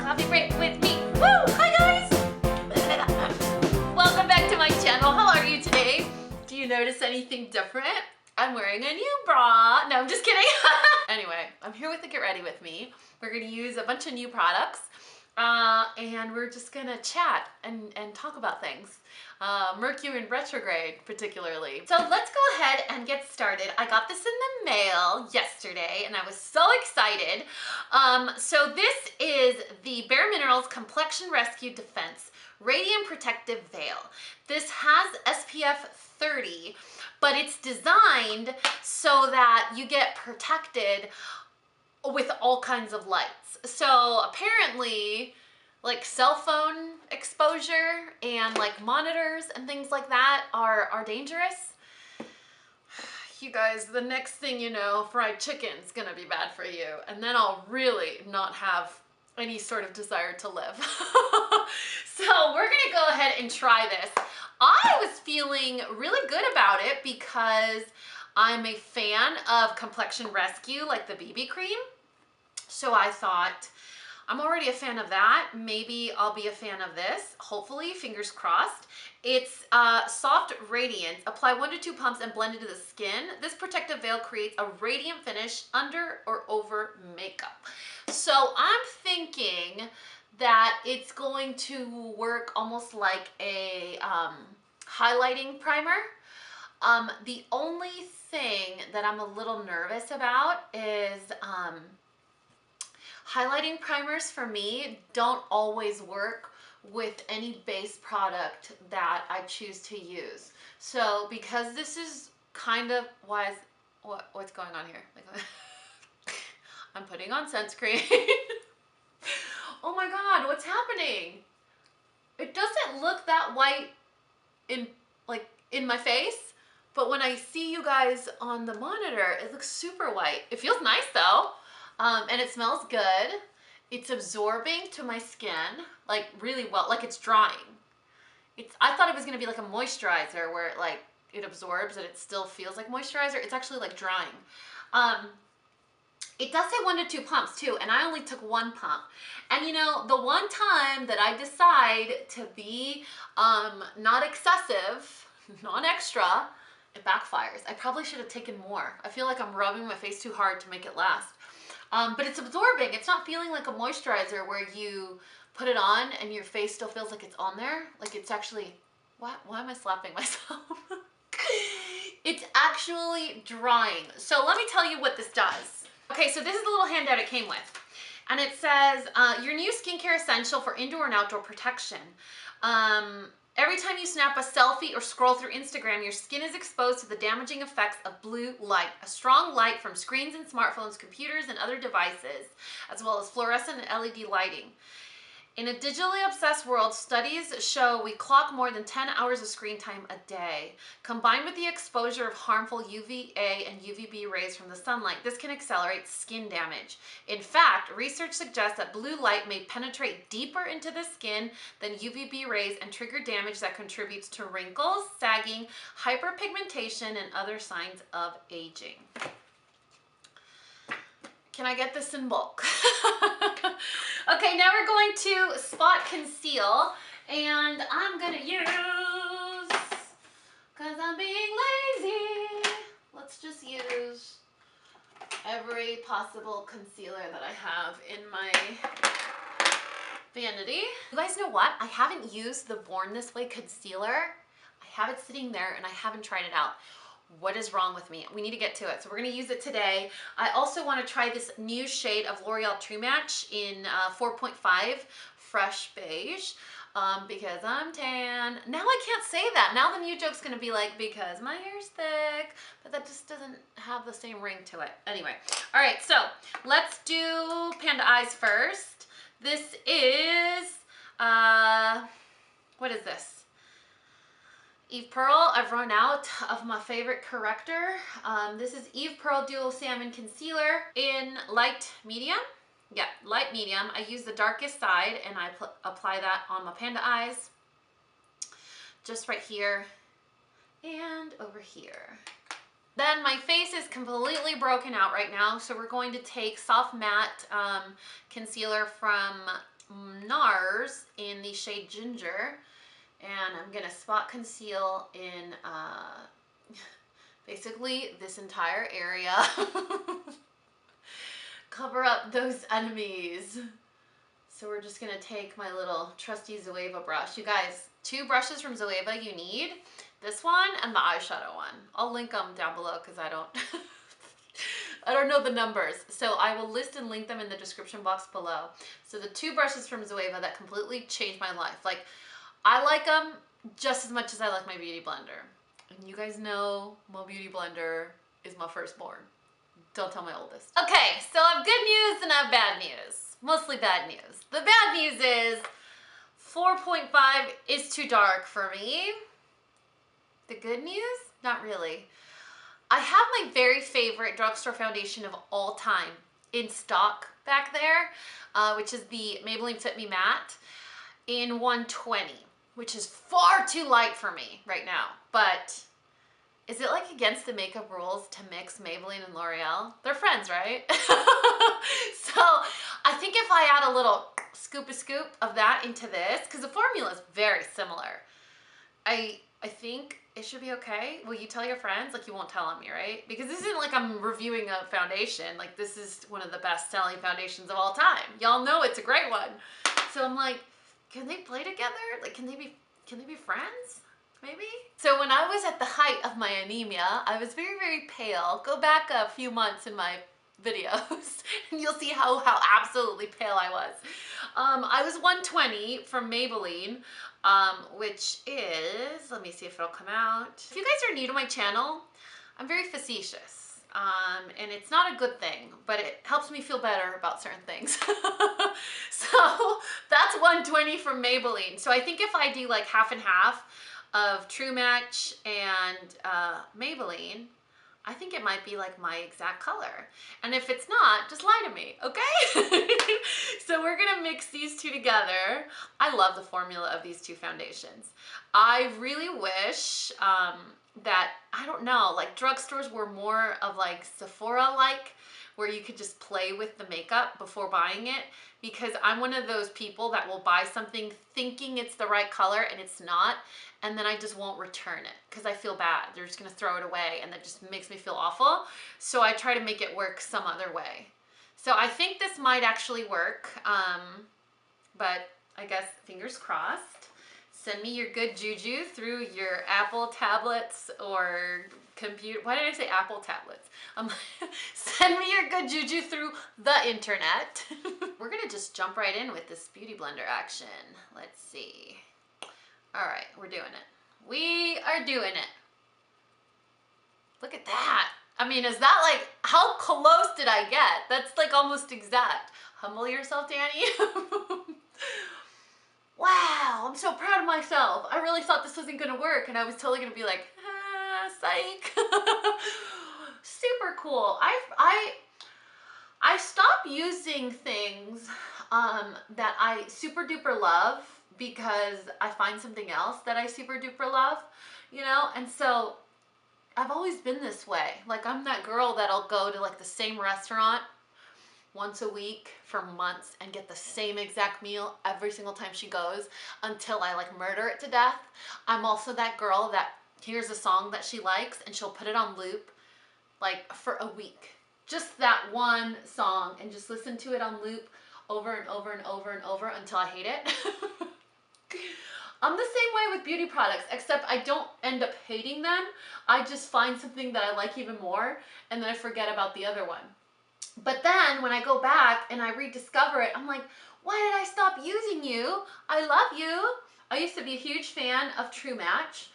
Coffee break with me. Woo! Hi guys! Welcome back to my channel. How are you today? Do you notice anything different? I'm wearing a new bra. No, I'm just kidding. Anyway, I'm here with the Get Ready With Me. We're gonna use a bunch of new products and we're just gonna chat and talk about things. Mercury in retrograde particularly. So let's go ahead and get started. I got this in the mail yesterday and I was so excited. So this is the Bare Minerals Complexion Rescue Defense Radiant Protective Veil. This has SPF 30, but it's designed so that you get protected with all kinds of lights. So apparently, like cell phone exposure and like monitors and things like that are dangerous. You guys, the next thing you know, fried chicken's gonna be bad for you, and then I'll really not have any sort of desire to live. So we're gonna go ahead and try this. I was feeling really good about it because I'm a fan of Complexion Rescue, like the BB cream. So I thought, I'm already a fan of that. Maybe I'll be a fan of this. Hopefully, fingers crossed. It's soft radiance. Apply 1 to 2 pumps and blend into the skin. This protective veil creates a radiant finish under or over makeup. So I'm thinking that it's going to work almost like a highlighting primer. The only thing that I'm a little nervous about is highlighting primers for me don't always work with any base product that I choose to use. So because this is kind of what's going on here? Like, I'm putting on sunscreen. Oh my God, what's happening? It doesn't look that white in my face, but when I see you guys on the monitor, it looks super white. It feels nice though. And it smells good. It's absorbing to my skin, like really well, like it's drying. I thought it was gonna be like a moisturizer where it absorbs and it still feels like moisturizer. It's actually like drying. It does say 1 to 2 pumps too, and I only took 1 pump. And you know, the one time that I decide to be not excessive, non-extra, it backfires. I probably should have taken more. I feel like I'm rubbing my face too hard to make it last. But it's absorbing. It's not feeling like a moisturizer where you put it on and your face still feels like it's on there. Like it's actually, why am I slapping myself? It's actually drying. So let me tell you what this does. Okay, so this is the little handout it came with. And it says, your new skincare essential for indoor and outdoor protection. Every time you snap a selfie or scroll through Instagram, your skin is exposed to the damaging effects of blue light, a strong light from screens and smartphones, computers, and other devices, as well as fluorescent and LED lighting. In a digitally obsessed world, studies show we clock more than 10 hours of screen time a day. Combined with the exposure of harmful UVA and UVB rays from the sunlight, this can accelerate skin damage. In fact, research suggests that blue light may penetrate deeper into the skin than UVB rays and trigger damage that contributes to wrinkles, sagging, hyperpigmentation, and other signs of aging. Can I get this in bulk? Okay, now we're going to spot conceal, and I'm gonna use, cause I'm being lazy, let's just use every possible concealer that I have in my vanity. You guys know what? I haven't used the Born This Way concealer. I have it sitting there and I haven't tried it out. What is wrong with me? We need to get to it. So we're going to use it today. I also want to try this new shade of L'Oreal True Match in 4.5 Fresh Beige because I'm tan. Now I can't say that. Now the new joke's going to be like, because my hair's thick, but that just doesn't have the same ring to it. Anyway, all right, so let's do Panda Eyes first. This is, what is this? Eve Pearl. I've run out of my favorite corrector. This is Eve Pearl Dual Salmon Concealer in light medium. Yeah, light medium. I use the darkest side and I apply that on my panda eyes. Just right here and over here. Then my face is completely broken out right now, so we're going to take Soft Matte Concealer from NARS in the shade Ginger, and I'm gonna spot conceal in basically this entire area. Cover up those enemies. So we're just gonna take my little trusty ZOEVA brush. You guys, 2 brushes from ZOEVA you need. This one and the eyeshadow one. I'll link them down below because I don't I don't know the numbers. So I will list and link them in the description box below. So the 2 brushes from ZOEVA that completely changed my life. Like, I like them just as much as I like my beauty blender. And you guys know my beauty blender is my firstborn. Don't tell my oldest. Okay, so I have good news and I have bad news. Mostly bad news. The bad news is 4.5 is too dark for me. The good news? Not really. I have my very favorite drugstore foundation of all time in stock back there, which is the Maybelline Fit Me Matte in 120, which is far too light for me right now. But is it like against the makeup rules to mix Maybelline and L'Oreal? They're friends, right? So I think if I add a little scoop of that into this, because the formula is very similar, I think it should be okay. Will you tell your friends? Like, you won't tell on me, right? Because this isn't like I'm reviewing a foundation. Like, this is one of the best selling foundations of all time. Y'all know it's a great one. So I'm like, can they play together? Like, can they be friends? Maybe? So when I was at the height of my anemia, I was very, very pale. Go back a few months in my videos and you'll see how absolutely pale I was. I was 120 from Maybelline, which is, let me see if it'll come out. If you guys are new to my channel, I'm very facetious. And it's not a good thing, but it helps me feel better about certain things. So that's 120 from Maybelline. So I think if I do like half and half of True Match and Maybelline, I think it might be like my exact color. And if it's not, just lie to me, okay? So we're gonna mix these 2 together. I love the formula of these 2 foundations. I really wish that, I don't know, like drugstores were more of like Sephora-like, where you could just play with the makeup before buying it, because I'm one of those people that will buy something thinking it's the right color and it's not, and then I just won't return it because I feel bad. They're just gonna throw it away and that just makes me feel awful. So I try to make it work some other way. So I think this might actually work, but I guess fingers crossed. Send me your good juju through your Apple tablets or computer. Why did I say Apple tablets? Send me your good juju through the internet. We're gonna just jump right in with this beauty blender action. Let's see. All right, we're doing it. We are doing it. Look at that. I mean, is that like, how close did I get? That's like almost exact. Humble yourself, Dani. Wow, I'm so proud of myself. I really thought this wasn't gonna work and I was totally gonna be like, ah, psych. Super cool. I stopped using things that I super duper love because I find something else that I super duper love, you know? And so I've always been this way. Like, I'm that girl that'll go to like the same restaurant once a week for months and get the same exact meal every single time she goes until I like murder it to death. I'm also that girl that hears a song that she likes and she'll put it on loop like for a week. Just that one song, and just listen to it on loop over and over and over and over until I hate it. I'm the same way with beauty products, except I don't end up hating them. I just find something that I like even more and then I forget about the other one. But then when I go back and I rediscover it, I'm like, why did I stop using you? I love you. I used to be a huge fan of True Match.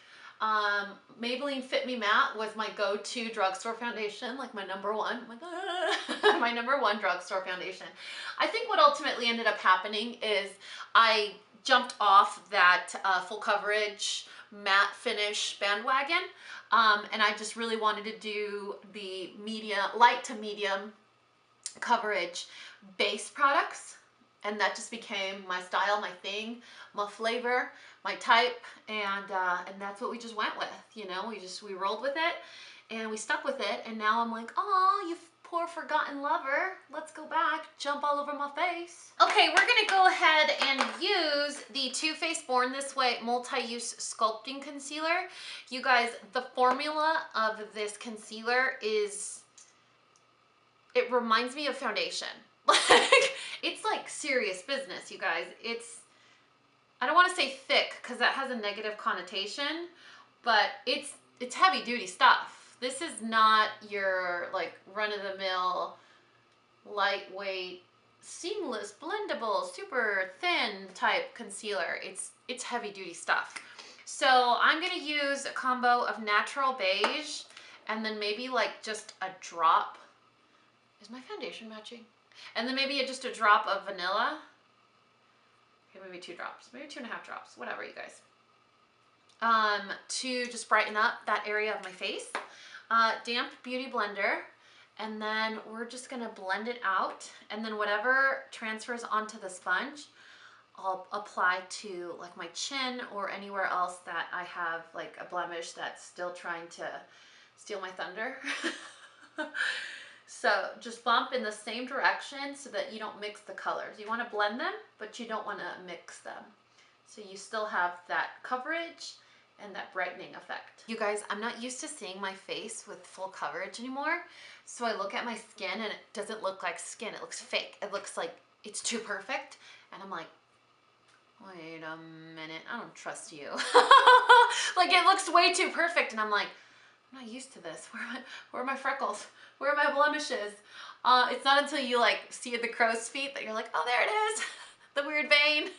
Maybelline Fit Me Matte was my go-to drugstore foundation, like my number one. I'm like, ah, my number one drugstore foundation. I think what ultimately ended up happening is I jumped off that full coverage matte finish bandwagon, and I just really wanted to do the light to medium coverage base products, and that just became my style, my thing, my flavor, my type, and that's what we just went with, you know. We rolled with it and we stuck with it, and now I'm like, oh, you poor forgotten lover. Let's go back, jump all over my face. Okay, we're gonna go ahead and use the Too Faced Born This Way Multi-Use Sculpting Concealer. You guys, the formula of this concealer is, it reminds me of foundation. Like, it's like serious business, you guys. It's, I don't wanna say thick because that has a negative connotation, but it's heavy duty stuff. This is not your like run-of-the-mill, lightweight, seamless, blendable, super thin type concealer. It's heavy duty stuff. So I'm gonna use a combo of natural beige and then maybe like just a drop. Is my foundation matching? And then maybe just a drop of vanilla. Okay, maybe 2 drops, maybe 2.5 drops, whatever, you guys. To just brighten up that area of my face. Damp beauty blender, and then we're just gonna blend it out, and then whatever transfers onto the sponge I'll apply to like my chin or anywhere else that I have like a blemish that's still trying to steal my thunder. So just bump in the same direction so that you don't mix the colors. You want to blend them, but you don't want to mix them, so you still have that coverage and that brightening effect. You guys, I'm not used to seeing my face with full coverage anymore. So I look at my skin and it doesn't look like skin, it looks fake. It looks like it's too perfect. And I'm like, wait a minute, I don't trust you. Like it looks way too perfect and I'm like, I'm not used to this. Where are my freckles? Where are my blemishes? It's not until you like see the crow's feet that you're like, oh, there it is. The weird vein.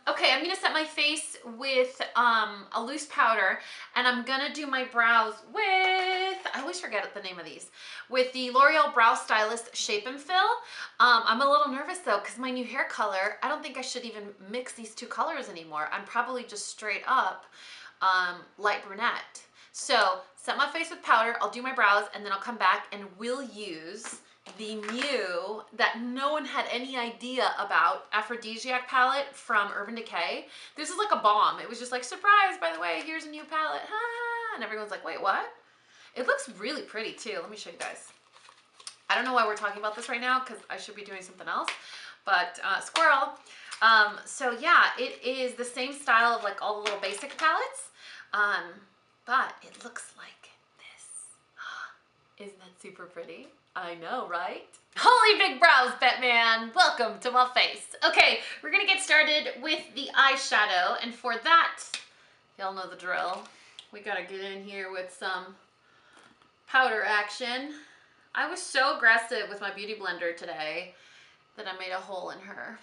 Okay, I'm gonna set my face with a loose powder, and I'm gonna do my brows with, I always forget the name of these, with the L'Oreal Brow Stylist Shape and Fill. I'm a little nervous though, because my new hair color, I don't think I should even mix these 2 colors anymore. I'm probably just straight up light brunette. So set my face with powder, I'll do my brows, and then I'll come back and we'll use the new, that no one had any idea about, Aphrodisiac palette from Urban Decay. This is like a bomb. It was just like, surprise, by the way, here's a new palette. Ah, and everyone's like, wait, what? It looks really pretty too. Let me show you guys. I don't know why we're talking about this right now because I should be doing something else, but squirrel. So yeah, it is the same style of like all the little basic palettes, but it looks like this. Isn't that super pretty? I know, right? Holy big brows, Batman! Welcome to my face. Okay, we're gonna get started with the eyeshadow, and for that, y'all know the drill. We gotta get in here with some powder action. I was so aggressive with my beauty blender today that I made a hole in her.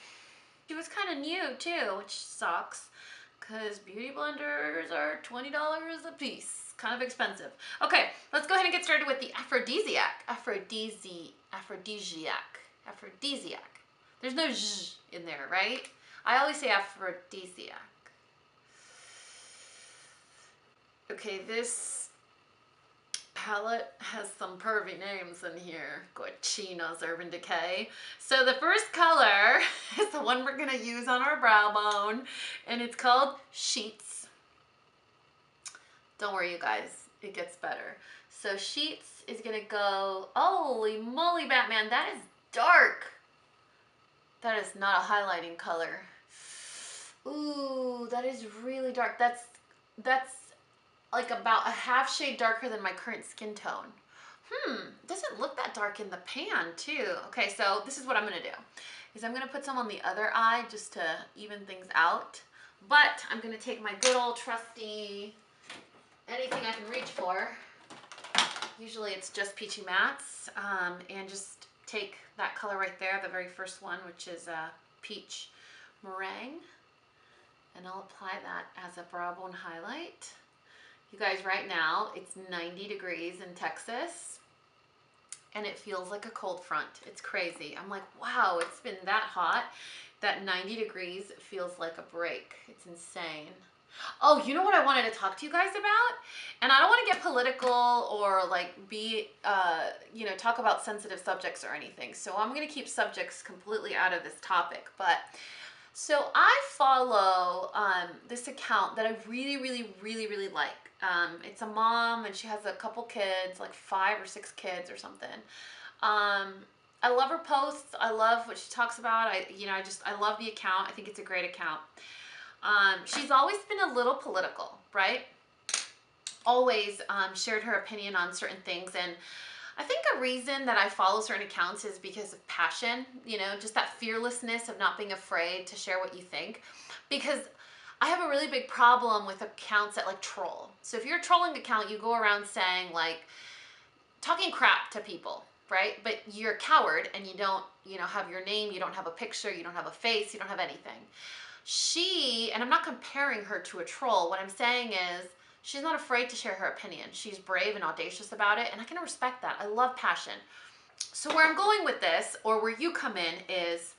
She was kind of new too, which sucks, because beauty blenders are $20 a piece. Kind of expensive. Okay, let's go ahead and get started with the Aphrodisiac. Aphrodisiac. There's no zh in there, right? I always say Aphrodisiac. Okay, this palette has some pervy names in here. Cochino's Urban Decay. So the first color is the one we're gonna use on our brow bone, and it's called Sheets. Don't worry, you guys, it gets better. So Sheets is gonna go, holy moly, Batman, that is dark. That is not a highlighting color. Ooh, that is really dark. That's like about a half shade darker than my current skin tone. It doesn't look that dark in the pan too. Okay, so this is what I'm gonna do, is I'm gonna put some on the other eye just to even things out. But I'm gonna take my good old trusty, anything I can reach for. Usually it's just Peachy Mattes, and just take that color right there, the very first one, which is Peach Meringue, and I'll apply that as a brow bone highlight. You guys, right now it's 90 degrees in Texas and it feels like a cold front. It's crazy. I'm like, wow, it's been that hot that 90 degrees feels like a break. It's insane. Oh, you know what I wanted to talk to you guys about? And I don't want to get political or like be, you know, talk about sensitive subjects or anything. So I'm going to keep subjects completely out of this topic. But So I follow this account that I really like. It's a mom and she has a couple kids, like 5 or 6 kids or something. I love her posts. I love what she talks about. I love the account. I think it's a great account. She's always been a little political, right? Always shared her opinion on certain things, and I think a reason that I follow certain accounts is because of passion, you know, just that fearlessness of not being afraid to share what you think. Because I have a really big problem with accounts that like troll. So if you're a trolling account, you go around saying like, talking crap to people, right? But you're a coward and you don't, you know, have your name, you don't have a picture, you don't have a face, you don't have anything. And I'm not comparing her to a troll. What I'm saying is, she's not afraid to share her opinion. She's brave and audacious about it, and I can respect that. I love passion. So where I'm going with this, or where you come in, is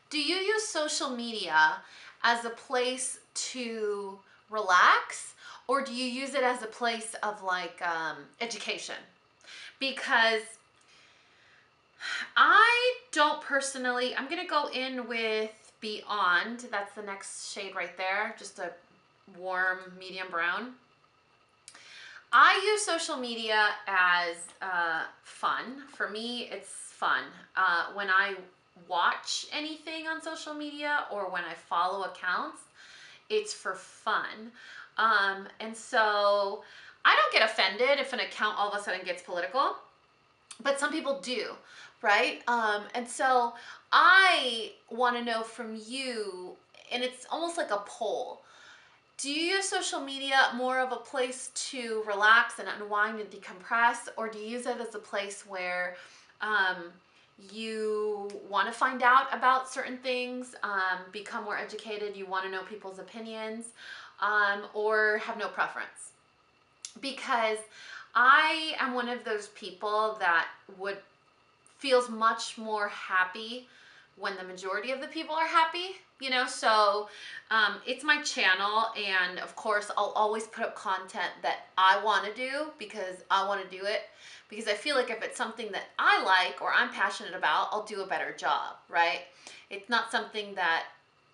do you use social media as a place to relax, or do you use it as a place of like education? Because I don't personally, I'm gonna go in with Beyond. That's the next shade right there, just a warm medium brown. I use social media as fun. For me, it's fun. When I watch anything on social media or when I follow accounts, it's for fun. And so I don't get offended if an account all of a sudden gets political, but some people do, right? And so I want to know from you, and it's almost like a poll. Do you use social media more of a place to relax and unwind and decompress, or do you use it as a place where you want to find out about certain things, become more educated, you want to know people's opinions, or have no preference? Because I am one of those people that feels much more happy when the majority of the people are happy, you know. So it's my channel, and of course I'll always put up content that I want to do because I want to do it, because I feel like if it's something that I like or I'm passionate about, I'll do a better job, right? It's not something that,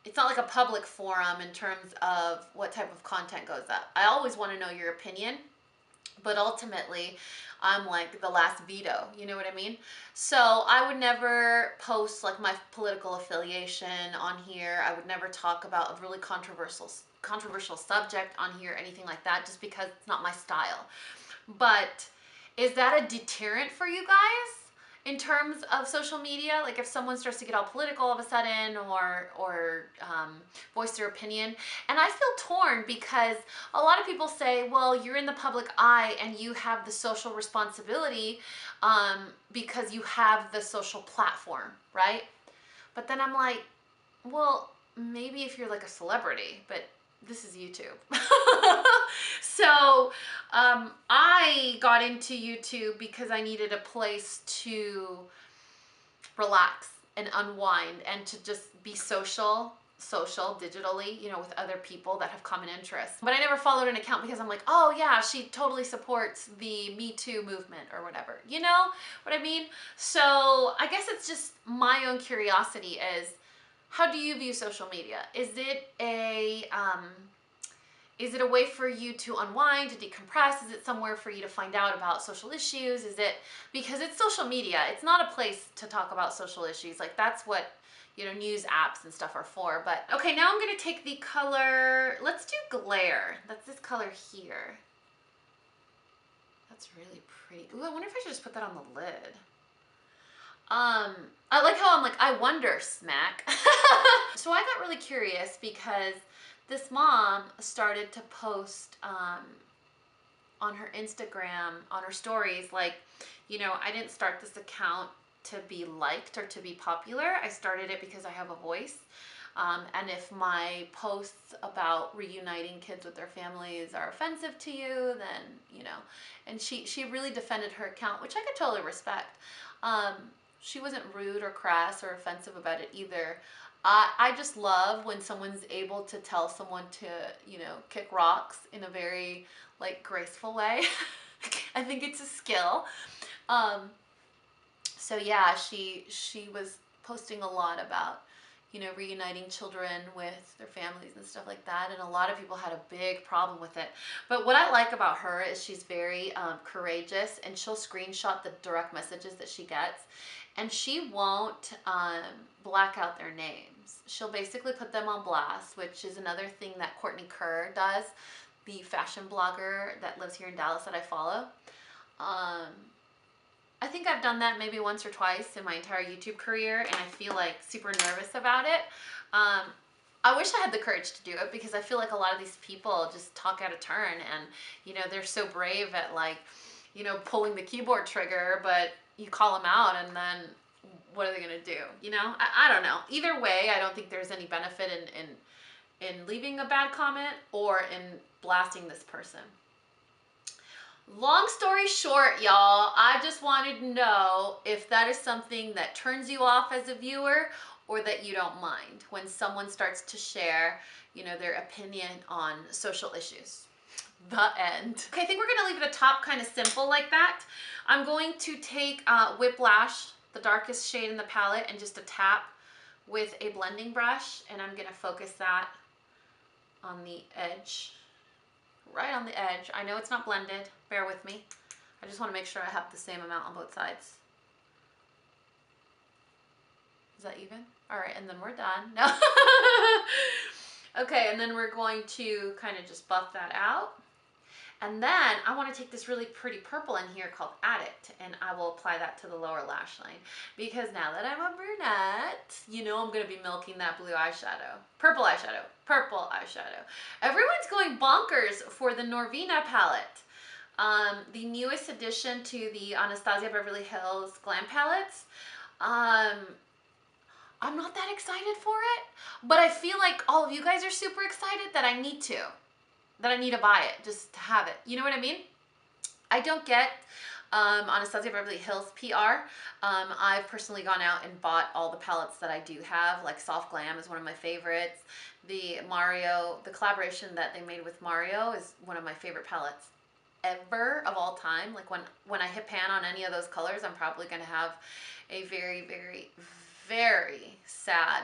it's not like a public forum in terms of what type of content goes up. I always want to know your opinion, but ultimately I'm like the last veto, you know what I mean? So I would never post like my political affiliation on here. I would never talk about a really controversial subject on here, anything like that, just because it's not my style. But is that a deterrent for you guys in terms of social media? Like if someone starts to get all political all of a sudden, or voice their opinion. And I feel torn because a lot of people say, well, you're in the public eye and you have the social responsibility because you have the social platform, right? But then I'm like, well, maybe if you're like a celebrity, but this is YouTube. So I got into YouTube because I needed a place to relax and unwind and to just be social digitally, you know, with other people that have common interests. But I never followed an account because I'm like, oh yeah, she totally supports the Me Too movement or whatever. You know what I mean? So I guess it's just my own curiosity is, how do you view social media? Is it a way for you to unwind, to decompress? Is it somewhere for you to find out about social issues? Is it, because it's social media, it's not a place to talk about social issues. Like that's what, you know, news apps and stuff are for. But okay, now I'm gonna take the color, let's do Glare. That's this color here. That's really pretty. Ooh, I wonder if I should just put that on the lid. I like how I'm like, I wonder, smack. So I got really curious because this mom started to post on her Instagram, on her stories, like, you know, I didn't start this account to be liked or to be popular. I started it because I have a voice. And if my posts about reuniting kids with their families are offensive to you, then, you know, and she really defended her account, which I could totally respect. She wasn't rude or crass or offensive about it either. I just love when someone's able to tell someone to, you know, kick rocks in a very like graceful way. I think it's a skill. So yeah, she was posting a lot about, you know, reuniting children with their families and stuff like that. And a lot of people had a big problem with it. But what I like about her is she's very courageous, and she'll screenshot the direct messages that she gets. And she won't black out their names. She'll basically put them on blast, which is another thing that Courtney Kerr does, the fashion blogger that lives here in Dallas that I follow. I think I've done that maybe once or twice in my entire YouTube career, and I feel like super nervous about it. I wish I had the courage to do it, because I feel like a lot of these people just talk out of turn, and you know, they're so brave at, like, you know, pulling the keyboard trigger, but you call them out and then what are they gonna do? You know, I don't know. Either way, I don't think there's any benefit in leaving a bad comment or in blasting this person. Long story short, y'all, I just wanted to know if that is something that turns you off as a viewer, or that you don't mind when someone starts to share, you know, their opinion on social issues. The end. Okay, I think we're gonna leave the top kind of simple like that. I'm going to take Whiplash, the darkest shade in the palette, and just a tap with a blending brush, and I'm gonna focus that on the edge, right on the edge. I know it's not blended, bear with me. I just wanna make sure I have the same amount on both sides. Is that even? All right, and then we're done. No. Okay, and then we're going to kind of just buff that out. And then I want to take this really pretty purple in here called Addict, and I will apply that to the lower lash line, because now that I'm a brunette, you know, I'm going to be milking that blue eyeshadow. Purple eyeshadow. Purple eyeshadow. Everyone's going bonkers for the Norvina palette. The newest addition to the Anastasia Beverly Hills Glam palettes. I'm not that excited for it, but I feel like all of you guys are super excited that I need to buy it just to have it. You know what I mean? I don't get Anastasia Beverly Hills PR. I've personally gone out and bought all the palettes that I do have, like Soft Glam is one of my favorites. The Mario, the collaboration that they made with Mario is one of my favorite palettes ever of all time. Like when I hit pan on any of those colors, I'm probably gonna have a very, very, very sad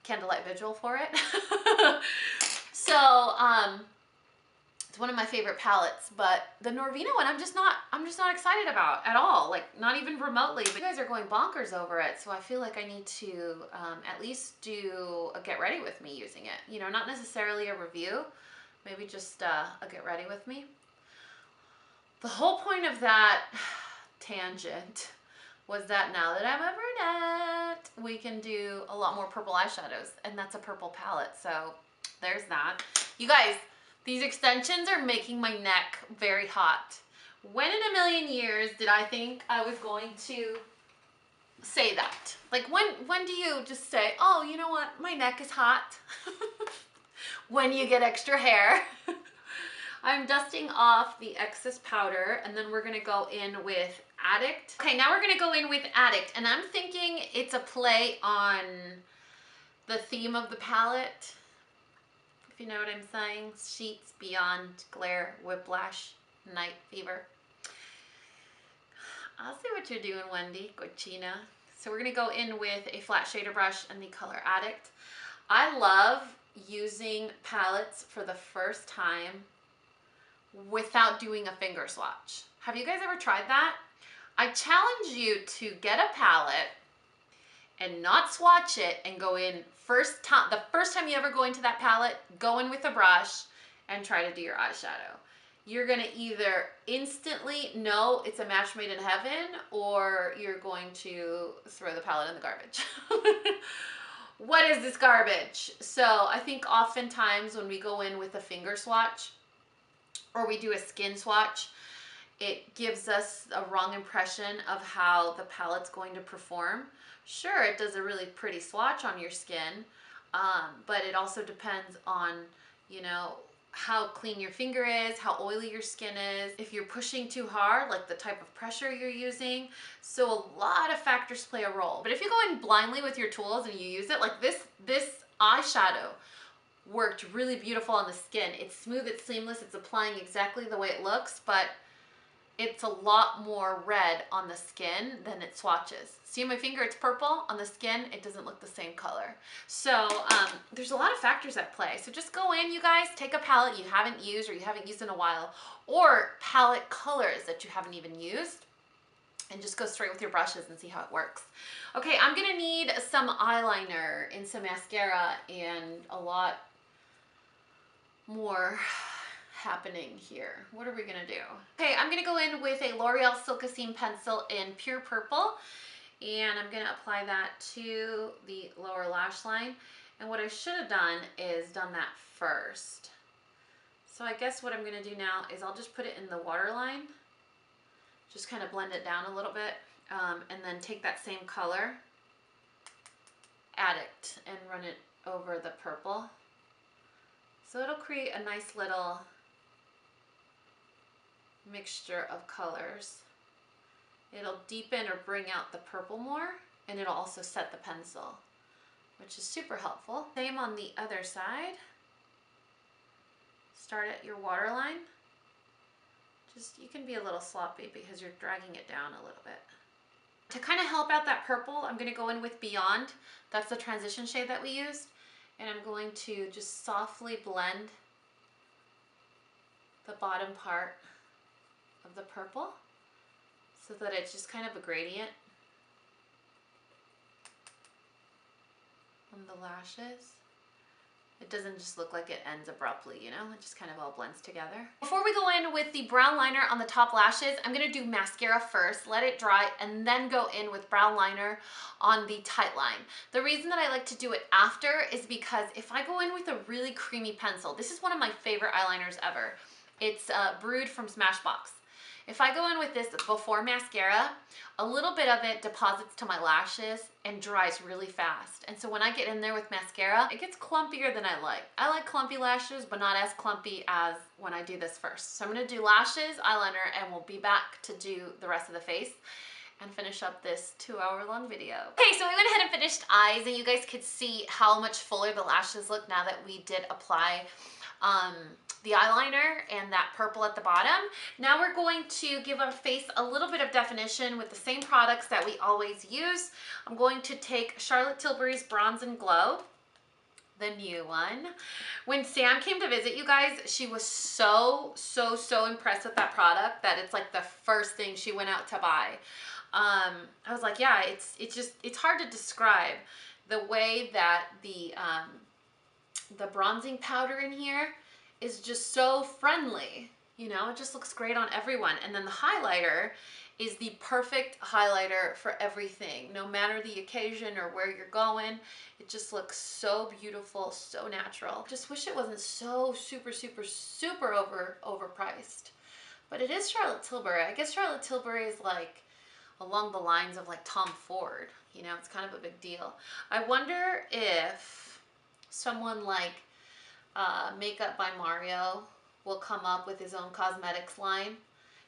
candlelight vigil for it. So it's one of my favorite palettes, but the Norvina one I'm just not excited about at all, like not even remotely. But you guys are going bonkers over it, so I feel like I need to at least do a get ready with me using it. You know, not necessarily a review, maybe just a get ready with me. The whole point of that tangent was that now that I'm a brunette, we can do a lot more purple eyeshadows, and that's a purple palette, so there's that. You guys, these extensions are making my neck very hot. When in a million years did I think I was going to say that? Like when do you just say, oh, you know what, my neck is hot? When you get extra hair. I'm dusting off the excess powder, and then we're gonna go in with Addict. Okay, now we're gonna go in with Addict, and I'm thinking it's a play on the theme of the palette. If you know what I'm saying. Sheets, Beyond, Glare, Whiplash, Night Fever. I'll see what you're doing, Wendy, Cochina. So we're gonna go in with a flat shader brush and the color Addict. I love using palettes for the first time without doing a finger swatch. Have you guys ever tried that? I challenge you to get a palette and not swatch it and go in the first time you ever go into that palette, go in with a brush and try to do your eyeshadow. You're gonna either instantly know it's a match made in heaven, or you're going to throw the palette in the garbage. What is this garbage? So I think oftentimes when we go in with a finger swatch, or we do a skin swatch, it gives us a wrong impression of how the palette's going to perform. Sure, it does a really pretty swatch on your skin, but it also depends on, you know, how clean your finger is, how oily your skin is, if you're pushing too hard, like the type of pressure you're using. So a lot of factors play a role. But if you go in blindly with your tools and you use it, like this eyeshadow worked really beautiful on the skin. It's smooth, it's seamless, it's applying exactly the way it looks, but it's a lot more red on the skin than it swatches. See my finger, it's purple. On the skin, it doesn't look the same color. So there's a lot of factors at play. So just go in, you guys, take a palette you haven't used or you haven't used in a while, or palette colors that you haven't even used, and just go straight with your brushes and see how it works. Okay, I'm gonna need some eyeliner and some mascara and a lot more happening here. What are we gonna do? Okay, I'm gonna go in with a L'Oreal Silkissime pencil in pure purple, and I'm gonna apply that to the lower lash line. And what I should have done is done that first. So I guess what I'm gonna do now is I'll just put it in the waterline, just kind of blend it down a little bit, and then take that same color, add it, and run it over the purple. So it'll create a nice little mixture of colors. It'll deepen or bring out the purple more, and it'll also set the pencil, which is super helpful. Same on the other side. Start at your waterline. Just, you can be a little sloppy because you're dragging it down a little bit. To kind of help out that purple, I'm going to go in with Beyond. That's the transition shade that we used. And I'm going to just softly blend the bottom part of the purple so that it's just kind of a gradient on the lashes. It doesn't just look like it ends abruptly, you know? It just kind of all blends together. Before we go in with the brown liner on the top lashes, I'm gonna do mascara first, let it dry, and then go in with brown liner on the tight line. The reason that I like to do it after is because if I go in with a really creamy pencil, this is one of my favorite eyeliners ever. It's Brewed from Smashbox. If I go in with this before mascara, a little bit of it deposits to my lashes and dries really fast. And so when I get in there with mascara, it gets clumpier than I like. I like clumpy lashes, but not as clumpy as when I do this first. So I'm gonna do lashes, eyeliner, and we'll be back to do the rest of the face and finish up this 2-hour-long video. Okay, so we went ahead and finished eyes, and you guys could see how much fuller the lashes look now that we did apply the eyeliner and that purple at the bottom. Now we're going to give our face a little bit of definition with the same products that we always use. I'm going to take Charlotte Tilbury's Bronze and Glow, the new one. When Sam came to visit, you guys, she was so impressed with that product that it's like the first thing she went out to buy. I was like, yeah, it's hard to describe the way that the bronzing powder in here is just so friendly. You know, it just looks great on everyone. And then the highlighter is the perfect highlighter for everything, no matter the occasion or where you're going. It just looks so beautiful, so natural. Just wish it wasn't so super overpriced. But it is Charlotte Tilbury. I guess Charlotte Tilbury is like along the lines of like Tom Ford. You know, it's kind of a big deal. I wonder if someone like Makeup by Mario will come up with his own cosmetics line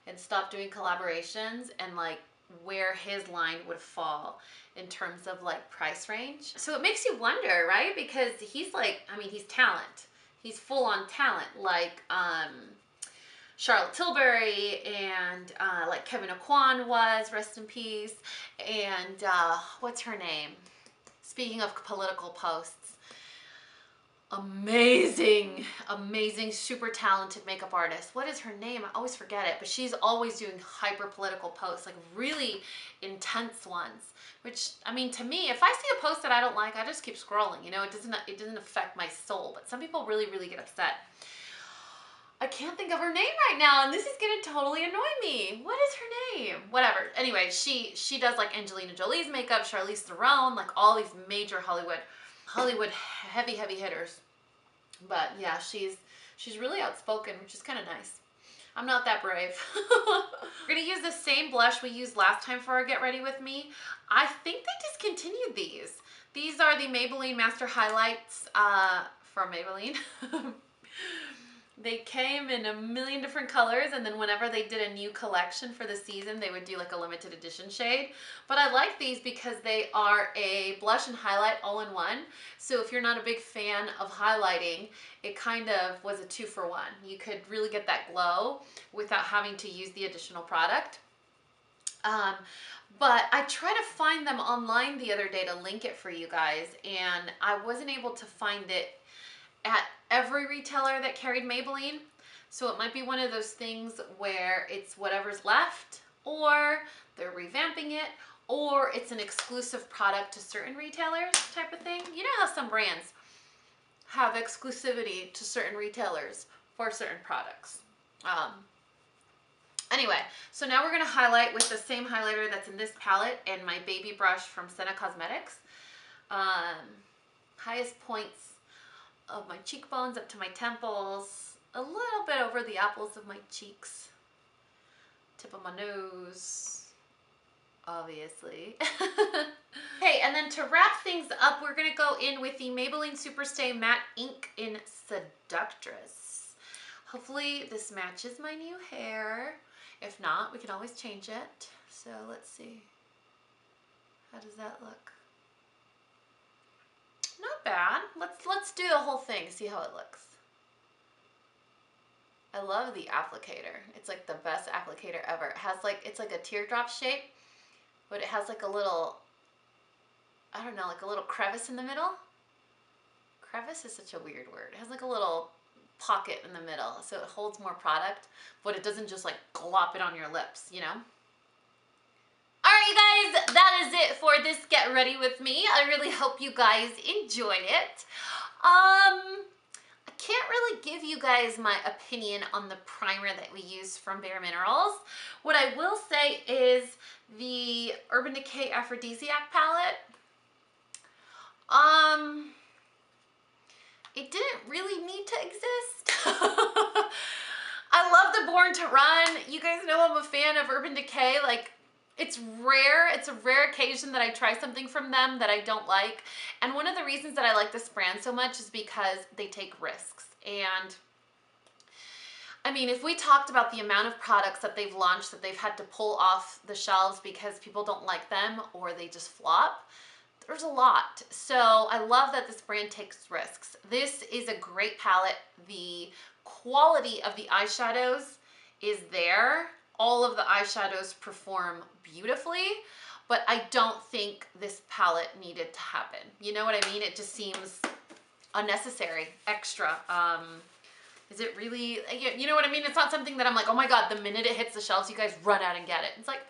and stop doing collaborations, and like where his line would fall in terms of like price range. So it makes you wonder, right? Because he's like, I mean, he's talent. He's full on talent, like Charlotte Tilbury and like Kevin Aquan was, rest in peace. And what's her name? Speaking of political posts, amazing, super talented makeup artist. What is her name? I always forget it, but she's always doing hyper political posts, like really intense ones, which, I mean, to me, if I see a post that I don't like, I just keep scrolling, you know, it doesn't affect my soul, but some people really get upset. I can't think of her name right now, and this is gonna totally annoy me. What is her name? Whatever. Anyway, she does like Angelina Jolie's makeup, Charlize Theron, like all these major Hollywood heavy hitters. But yeah, she's really outspoken, which is kind of nice. I'm not that brave. We're gonna use the same blush we used last time for our Get Ready With Me. I think they discontinued these. These are the Maybelline Master Highlights from Maybelline. They came in a million different colors, and then whenever they did a new collection for the season, they would do like a limited edition shade. But I like these because they are a blush and highlight all in one. So if you're not a big fan of highlighting, it kind of was a 2-for-1. You could really get that glow without having to use the additional product. But I tried to find them online the other day to link it for you guys, and I wasn't able to find it at every retailer that carried Maybelline. So it might be one of those things where it's whatever's left, or they're revamping it, or it's an exclusive product to certain retailers type of thing. You know how some brands have exclusivity to certain retailers for certain products. Anyway, so now we're gonna highlight with the same highlighter that's in this palette and my baby brush from Senna Cosmetics. Highest points of my cheekbones up to my temples, a little bit over the apples of my cheeks, tip of my nose, obviously. Hey, and then to wrap things up, we're gonna go in with the Maybelline Superstay Matte Ink in Seductress. Hopefully this matches my new hair. If not, we can always change it. So let's see. How does that look? Not bad. Let's do the whole thing, see how it looks. I love the applicator. It's like the best applicator ever. It has like, it's like a teardrop shape, but it has like a little, I don't know, like a little crevice in the middle. Crevice is such a weird word. It has like a little pocket in the middle, so it holds more product, but it doesn't just like glop it on your lips, you know? Alright you guys, that is it for this Get Ready With Me. I really hope you guys enjoyed it. I can't really give you guys my opinion on the primer that we use from Bare Minerals. What I will say is the Urban Decay Aphrodisiac palette, it didn't really need to exist. I love the Born to Run. You guys know I'm a fan of Urban Decay. Like, it's rare. It's a rare occasion that I try something from them that I don't like. And one of the reasons that I like this brand so much is because they take risks. And I mean, if we talked about the amount of products that they've launched that they've had to pull off the shelves because people don't like them or they just flop, there's a lot. So I love that this brand takes risks. This is a great palette. The quality of the eyeshadows is there. All of the eyeshadows perform beautifully, but I don't think this palette needed to happen. You know what I mean? It just seems unnecessary, extra. Is it really, you know what I mean? It's not something that I'm like, oh my God, the minute it hits the shelves, you guys run out and get it. It's like,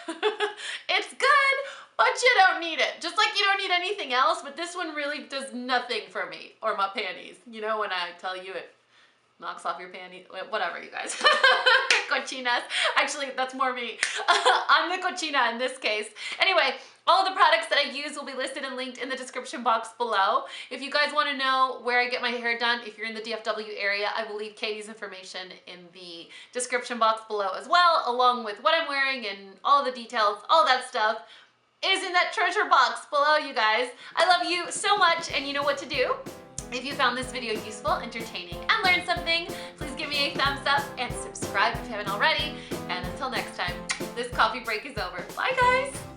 it's good, but you don't need it. Just like you don't need anything else, but this one really does nothing for me or my panties. You know when I tell you it knocks off your panties, whatever you guys. Cochinas. Actually, that's more me. I'm the cochina in this case. Anyway, all of the products that I use will be listed and linked in the description box below. If you guys want to know where I get my hair done, if you're in the DFW area, I will leave Katie's information in the description box below as well, along with what I'm wearing and all the details, all that stuff is in that treasure box below, you guys. I love you so much, and you know what to do. If you found this video useful, entertaining, and learned something, please give me a thumbs up and subscribe if you haven't already. And until next time, this coffee break is over. Bye, guys.